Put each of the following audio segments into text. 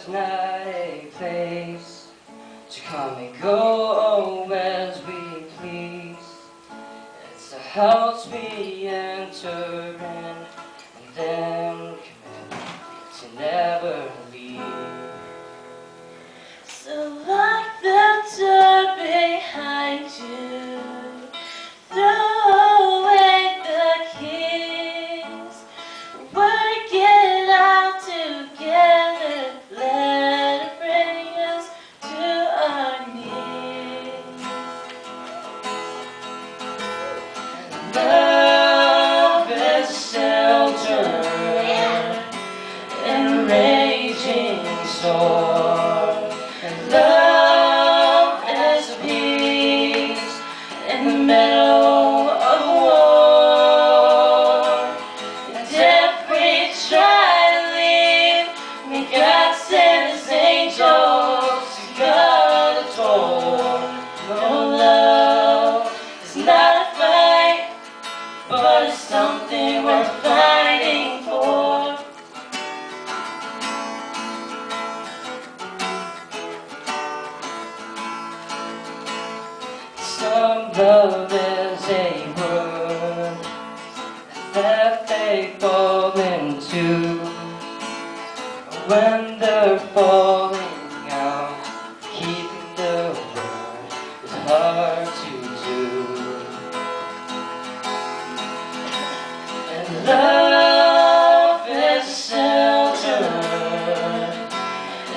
not a place to come and go as we please. It's a house we enter in and then commit to never leave. So lock the door behind you, throw away the keys, work it out together, let it bring us to our knees. Love is shelter in a raging storm, and love is peace in the middle of war. And if we try to leave, may God send His angels to guard the door. No, love is not a fight, but it's something worth fighting for. Some love is a word that they fall into when they're falling out. Keeping the word is hard to do. And love is shelter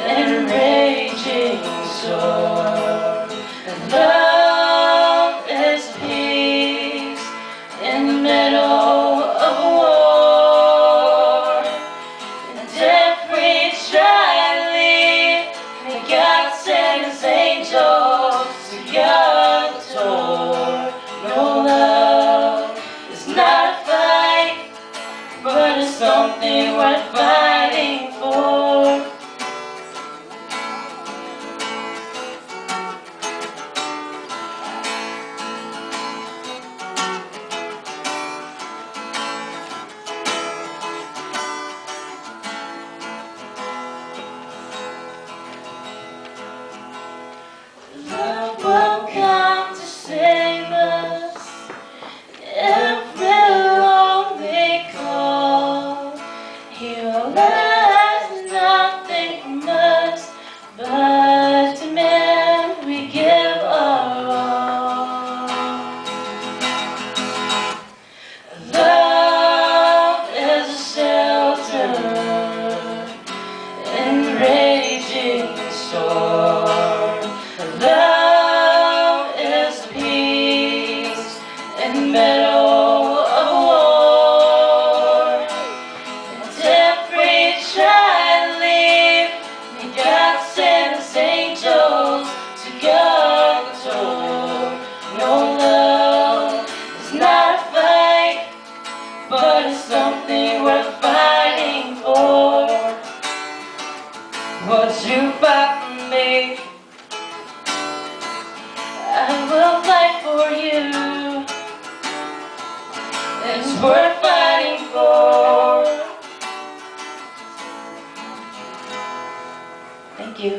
in a raging storm. And love is peace in the middle of war. And if we try to leave, may God send His angels to guard the door. No, love is not a fight, but it's something worth fighting for. Love will come to save us if we'll only call. He will ask nothing from us but demand we give our all. Love is a shelter in raging storm. Love is peace in the middle of war. And if we try to leave, may God send His angels to guard the door. No, love is not a fight, but it's something worth fighting for. Would you fight for me? I will fight for you. It's worth fighting for. Thank you.